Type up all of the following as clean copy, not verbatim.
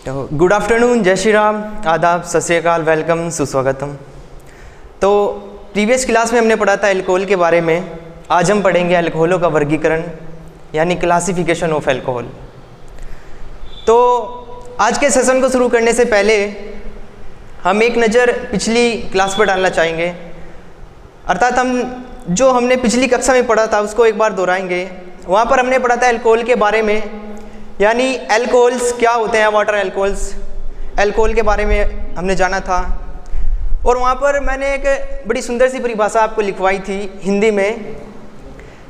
तो good afternoon, जय श्री राम, आदाब, सत श्री अकाल, वेलकम, सुस्वागतम। तो प्रीवियस क्लास में हमने पढ़ा था अल्कोहल के बारे में। आज हम पढ़ेंगे अल्कोहलों का वर्गीकरण यानी क्लासिफिकेशन ऑफ अल्कोहल। तो आज के सेशन को शुरू करने से पहले हम एक नज़र पिछली क्लास पर डालना चाहेंगे, अर्थात हमने पिछली कक्षा में पढ़ा था उसको एक बार दोहराएंगे। वहाँ पर हमने पढ़ा था अल्कोहल के बारे में, यानी अल्कोहल्स क्या होते हैं, वाटर अल्कोहल्स, अल्कोहल के बारे में हमने जाना था। और वहाँ पर मैंने एक बड़ी सुंदर सी परिभाषा आपको लिखवाई थी हिंदी में,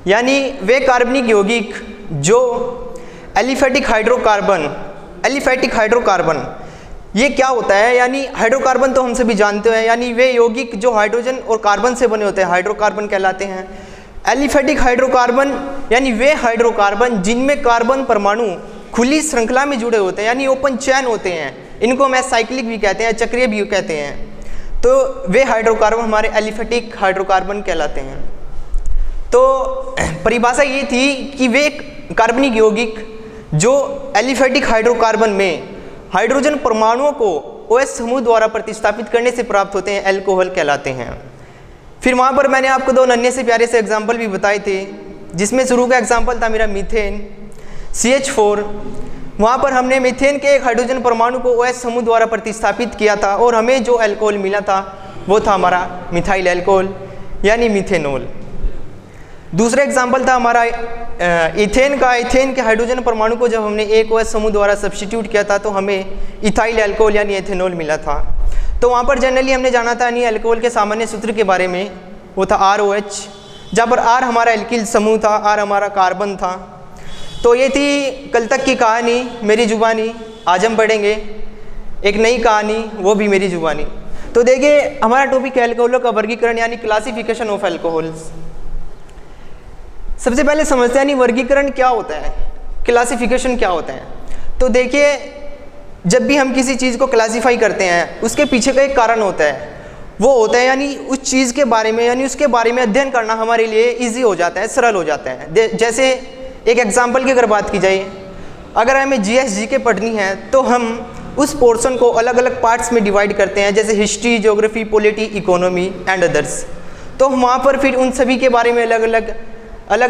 यानी वे कार्बनिक यौगिक जो एलिफेटिक हाइड्रोकार्बन ये क्या होता है, यानी हाइड्रोकार्बन तो हम सभी जानते हैं, यानी वे यौगिक जो हाइड्रोजन और कार्बन से बने होते हैं हाइड्रोकार्बन कहलाते हैं। एलिफेटिक हाइड्रोकार्बन यानी वे हाइड्रोकार्बन जिनमें कार्बन परमाणु खुली श्रृंखला में जुड़े होते हैं, यानी ओपन चैन होते हैं। इनको हम साइक्लिक भी कहते हैं, चक्रीय भी कहते हैं। तो वे हाइड्रोकार्बन हमारे एलिफेटिक हाइड्रोकार्बन कहलाते हैं। तो परिभाषा ये थी कि वे कार्बनिक यौगिक जो एलिफेटिक हाइड्रोकार्बन में हाइड्रोजन परमाणुओं को OH समूह द्वारा प्रतिस्थापित करने से प्राप्त होते हैं, अल्कोहल कहलाते हैं। फिर वहाँ पर मैंने आपको दो नन्हे से प्यारे से एग्जाम्पल भी बताए थे, जिसमें शुरू का एग्जाम्पल था मेरा मीथेन CH4। वहाँ पर हमने मीथेन के एक हाइड्रोजन परमाणु को OH समूह द्वारा प्रतिस्थापित किया था और हमें जो अल्कोहल मिला था वो था हमारा मिथाइल अल्कोहल यानी मीथेनॉल। दूसरा एग्जाम्पल था हमारा इथेन का। इथेन के हाइड्रोजन परमाणु को जब हमने एक OH समूह द्वारा सब्स्टिट्यूट किया था तो हमें इथाइल अल्कोहल यानी एथेनॉल मिला था। तो वहाँ पर जनरली हमने जाना था यानी अल्कोहल के सामान्य सूत्र के बारे में, वो था ROH, जहाँ पर R हमारा एल्किल समूह था, R हमारा कार्बन था। तो ये थी कल तक की कहानी, मेरी जुबानी। आज हम पढ़ेंगे एक नई कहानी, वो भी मेरी जुबानी। तो देखिए हमारा टॉपिक है अल्कोहलों का वर्गीकरण यानी क्लासिफिकेशन ऑफ अल्कोहल्स। सबसे पहले समझते हैं यानी वर्गीकरण क्या होता है, क्लासिफिकेशन क्या होता है। तो देखिए जब भी हम किसी चीज़ को क्लासीफाई करते हैं उसके पीछे का एक कारण होता है, वो होता है यानी उस चीज़ के बारे में यानी उसके बारे में अध्ययन करना हमारे लिए इजी हो जाता है, सरल हो जाता है। जैसे एक एग्जांपल की अगर बात की जाए, अगर हमें GSG पढ़नी है तो हम उस पोर्शन को अलग अलग पार्ट्स में डिवाइड करते हैं, जैसे history, geography, polity, economy and others. तो हम वहाँ पर फिर उन सभी के बारे में अलग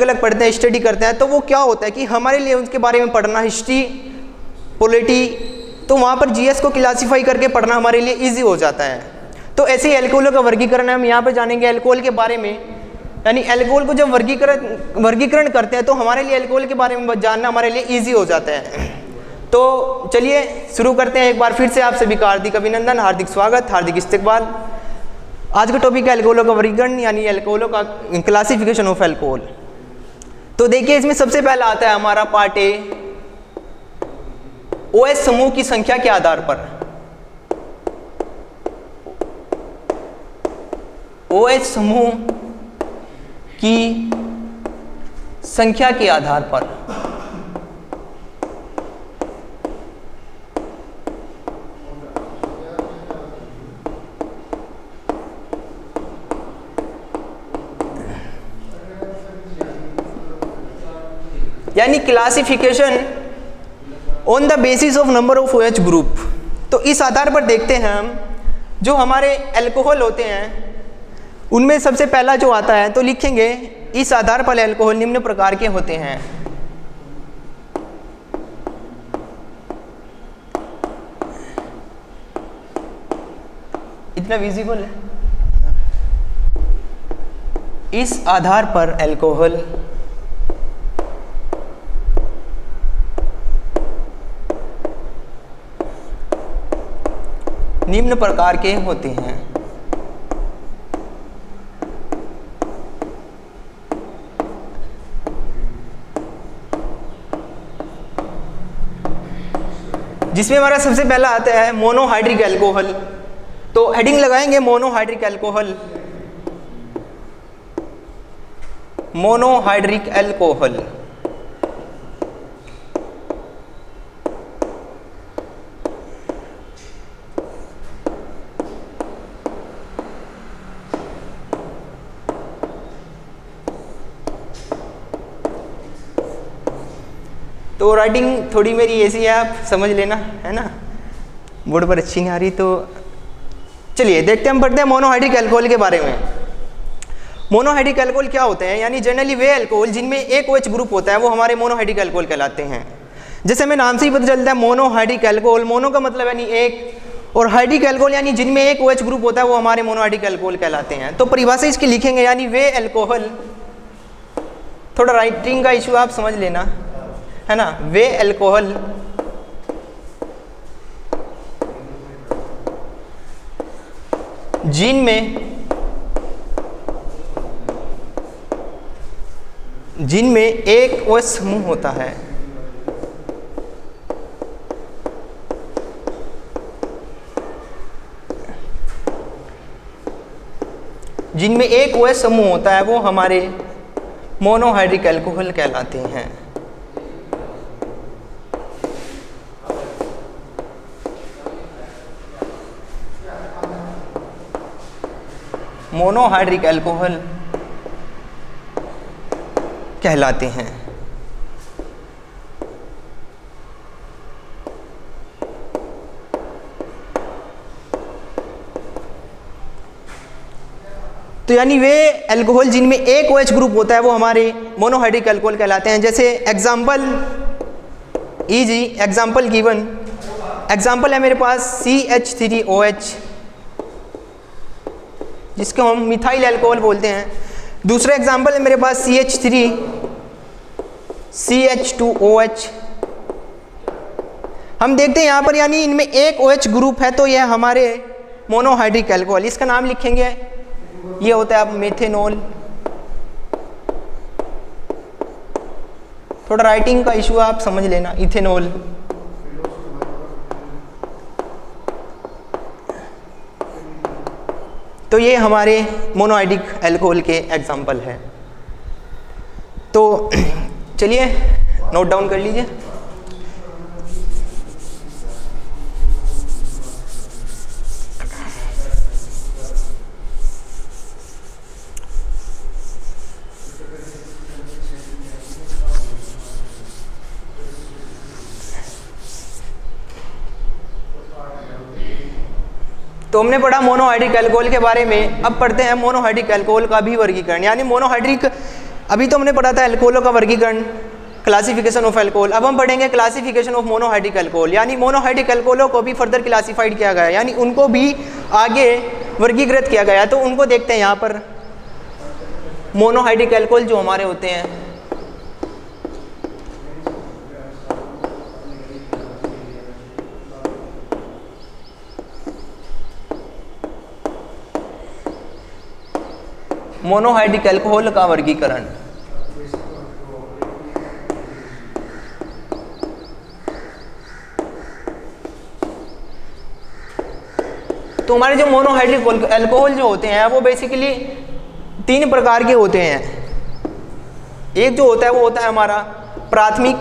अलग पढ़ते हैं, स्टडी करते हैं। तो वो क्या होता है कि हमारे लिए उनके बारे में पढ़ना, हिस्ट्री, पॉलिटी, तो वहाँ पर GS को क्लासीफाई करके पढ़ना हमारे लिए ईजी हो जाता है। तो ऐसे ही अल्कोहलों का वर्गीकरण हम यहाँ पर जानेंगे अल्कोहल के बारे में, यानी अल्कोहल को जब वर्गीकरण करते हैं तो हमारे लिए अल्कोहल के बारे में जानना हमारे लिए ईजी हो जाता है। तो चलिए शुरू करते हैं। एक बार फिर से आप सभी का हार्दिक अभिनंदन, हार्दिक स्वागत, हार्दिक इस्तकबाल। आज का टॉपिक है अल्कोहलों का वर्गीकरण यानी अल्कोहलों का क्लासिफिकेशन ऑफ अल्कोहल। तो देखिए इसमें सबसे पहला आता है हमारा पार्ट ए, OH समूह की संख्या के आधार पर। OH समूह की संख्या के आधार पर यानी classification on the basis of number of OH group. तो इस आधार पर देखते हैं हम जो हमारे अल्कोहल होते हैं उनमें सबसे पहला जो आता है, तो लिखेंगे इस आधार पर अल्कोहल निम्न प्रकार के होते हैं। इतना विजिबल है। इस आधार पर अल्कोहल निम्न प्रकार के होते हैं। जिसमें हमारा सबसे पहला आता है मोनोहाइड्रिक अल्कोहल। तो हेडिंग लगाएंगे मोनोहाइड्रिक अल्कोहल, मोनोहाइड्रिक अल्कोहल। तो राइटिंग थोड़ी मेरी ऐसी है, आप समझ लेना, है ना। बोर्ड पर अच्छी नहीं आ रही, तो चलिए देखते हैं, हम पढ़ते हैं मोनोहाइड्रिक अल्कोहल के बारे में। मोनोहाइड्रिक अल्कोहल क्या होते हैं, यानी जनरली वे अल्कोहल जिनमें एक OH ग्रुप होता है वो हमारे मोनोहाइड्रिक अल्कोहल कहलाते हैं। जैसे हमें नाम से ही पता चलता है मोनोहाइड्रिक अल्कोहल, मोनो का मतलब यानी एक, और हाइड्रिक अल्कोहल यानी जिनमें एक OH ग्रुप होता है वो हमारे मोनोहाइड्रिक अल्कोहल कहलाते हैं। तो परिभाषा इसकी लिखेंगे, यानी वे अल्कोहल, थोड़ा राइटिंग का इशू आप समझ लेना, है ना। वे अल्कोहल जिनमें एक OH समूह होता है, जिनमें एक OH समूह होता है वो हमारे मोनोहाइड्रिक अल्कोहल कहलाते हैं। मोनोहाइड्रिक अल्कोहल कहलाते हैं। तो यानी वे अल्कोहल जिनमें एक OH ग्रुप होता है वो हमारे मोनोहाइड्रिक अल्कोहल कहलाते हैं। जैसे एग्जाम्पल एग्जाम्पल गिवन, एग्जाम्पल है मेरे पास CH3OH, जिसको हम मिथाइल अल्कोहल बोलते हैं। दूसरा एग्जाम्पल है मेरे पास CH3CH2OH। हम देखते हैं यहाँ पर, यानी इनमें एक OH ग्रुप है तो यह हमारे मोनोहाइड्रिक अल्कोहल, इसका नाम लिखेंगे, ये होता है आप मेथेनॉल। थोड़ा राइटिंग का इशू आप समझ लेना, इथेनॉल। तो ये हमारे मोनोहाइड्रिक अल्कोहल के एग्जाम्पल है। तो चलिए नोट डाउन कर लीजिए। तो हमने पढ़ा मोनोहाइड्रिक अल्कोहल के बारे में, अब पढ़ते हैं मोनोहाइड्रिक अल्कोहल का भी वर्गीकरण। यानी मोनोहाइड्रिक, अभी तो हमने पढ़ा था अल्कोहलों का वर्गीकरण, क्लासिफिकेशन ऑफ अल्कोहल। अब हम पढ़ेंगे क्लासिफिकेशन ऑफ मोनोहाइड्रिक अल्कोहल, यानी मोनोहाइड्रिक अल्कोहलों को भी फर्दर क्लासिफाइड किया गया, यानी उनको भी आगे वर्गीकृत किया गया। तो उनको देखते हैं यहाँ पर। मोनोहाइड्रिक अल्कोहल जो हमारे होते हैं, मोनोहाइड्रिक अल्कोहल का वर्गीकरण। तो हमारे जो मोनोहाइड्रिक अल्कोहल जो होते हैं वो बेसिकली 3 प्रकार के होते हैं। एक जो होता है वो होता है हमारा प्राथमिक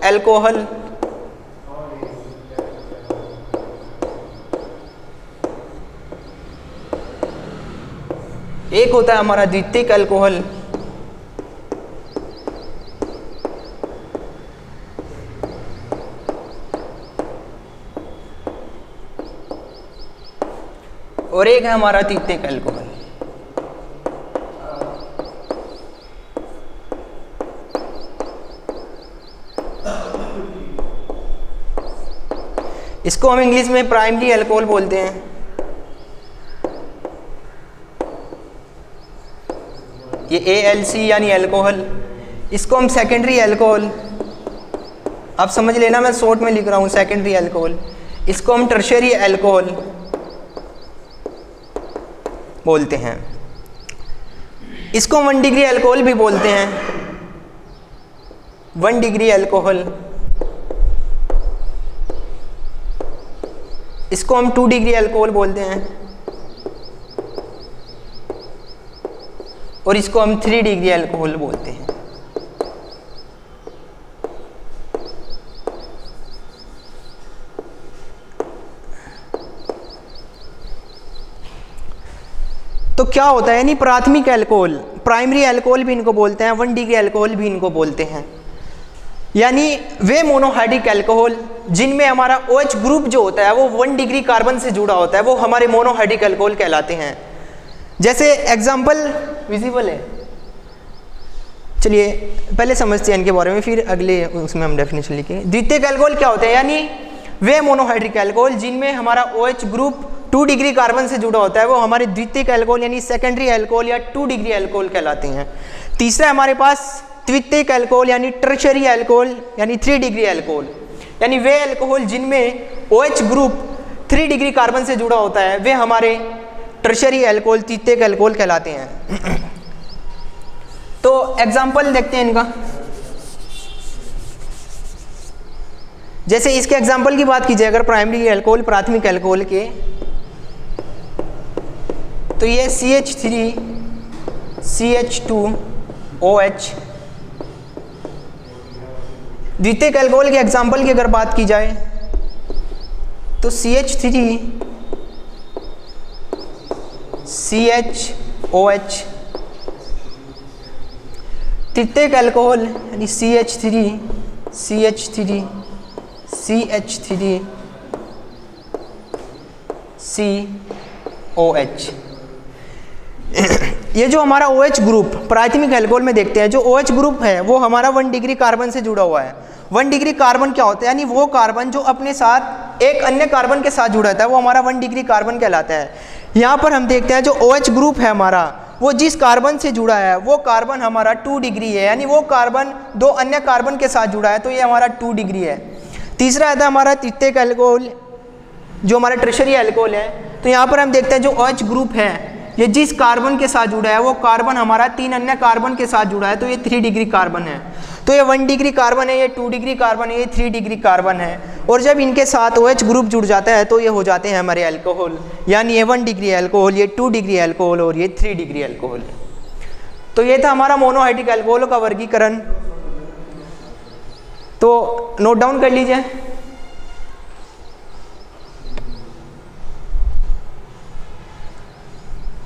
अल्कोहल, एक होता है हमारा द्वितीयक अल्कोहल, और एक है हमारा तृतीयक अल्कोहल। इसको हम इंग्लिश में प्राइमरी अल्कोहल बोलते हैं। ये ALC यानी अल्कोहल, इसको हम सेकेंडरी अल्कोहल, आप समझ लेना, मैं शॉर्ट में लिख रहा हूँ सेकेंडरी अल्कोहल। इसको हम टर्शियरी अल्कोहल बोलते हैं। इसको 1 डिग्री अल्कोहल भी बोलते हैं, 1 डिग्री अल्कोहल। इसको हम 2 डिग्री अल्कोहल बोलते हैं, और इसको हम 3 डिग्री अल्कोहल बोलते हैं। तो क्या होता है, यानी प्राथमिक अल्कोहल, प्राइमरी अल्कोहल भी इनको बोलते हैं, 1 डिग्री अल्कोहल भी इनको बोलते हैं। यानी वे मोनोहाइड्रिक अल्कोहल जिनमें हमारा OH ग्रुप जो होता है वो 1 डिग्री कार्बन से जुड़ा होता है, वो हमारे मोनोहाइड्रिक अल्कोहल कहलाते हैं। जैसे एग्जाम्पल विजिबल है, चलिए पहले समझते हैं इनके बारे में, फिर अगले उसमें हम डेफिनेशन लिखेंगे। द्वितीयक अल्कोहल क्या होते हैं, यानी वे मोनोहाइड्रिक अल्कोहल जिनमें हमारा OH ग्रुप 2 डिग्री कार्बन से जुड़ा होता है, वो हमारे द्वितीयक अल्कोहल यानी सेकेंडरी अल्कोहल या 2 डिग्री अल्कोहल कहलाते हैं। तीसरा हमारे पास तृतीयक अल्कोहल यानी टर्शरी अल्कोहल यानी 3 डिग्री अल्कोहल, यानी वे अल्कोहल जिनमें OH ग्रुप 3 डिग्री कार्बन से जुड़ा होता है, वे हमारे टर्शरी अल्कोहल तृतीयक अल्कोहल कहलाते हैं। तो एग्जाम्पल देखते हैं इनका। जैसे इसके एग्जाम्पल की बात की जाए अगर प्राइमरी अल्कोहल, प्राथमिक अल्कोहल के, तो ये CH3 CH2OH। द्वितीयक अल्कोहल के एग्जाम्पल की अगर बात की जाए तो CH3 CHOH। तृतीयक अल्कोहल यानी CH3 CH3 CH3 COH। ये जो हमारा OH ग्रुप प्राथमिक अल्कोहल में देखते हैं, जो OH ग्रुप है वो हमारा 1 डिग्री कार्बन से जुड़ा हुआ है। 1 डिग्री कार्बन क्या होता है, यानी वो कार्बन जो अपने साथ एक अन्य कार्बन के साथ जुड़ा रहता है, वो हमारा 1 डिग्री कार्बन कहलाता है। यहाँ पर हम देखते हैं जो OH ग्रुप है हमारा, वो जिस कार्बन से जुड़ा है वो कार्बन हमारा 2 डिग्री है, यानी वो कार्बन 2 अन्य कार्बन के साथ जुड़ा है, तो ये हमारा 2 डिग्री है। तीसरा आता है हमारा तृतीयक अल्कोहल जो हमारा टर्शरी अल्कोहल है। तो यहाँ पर हम देखते हैं जो OH ग्रुप है ये जिस कार्बन के साथ जुड़ा है वो कार्बन हमारा 3 अन्य कार्बन के साथ जुड़ा है, तो ये 3 डिग्री कार्बन है। तो ये 1 डिग्री कार्बन है, ये 2 डिग्री कार्बन है, ये 3 डिग्री कार्बन है। और जब इनके साथ OH ग्रुप जुड़ जाता है तो ये हो जाते हैं हमारे अल्कोहल, यानी ये 1 डिग्री अल्कोहल, ये 2 डिग्री अल्कोहल और ये 3 डिग्री अल्कोहल। तो ये था हमारा मोनोहाइड्रिक अल्कोहलों का वर्गीकरण। तो नोट डाउन कर लीजिए।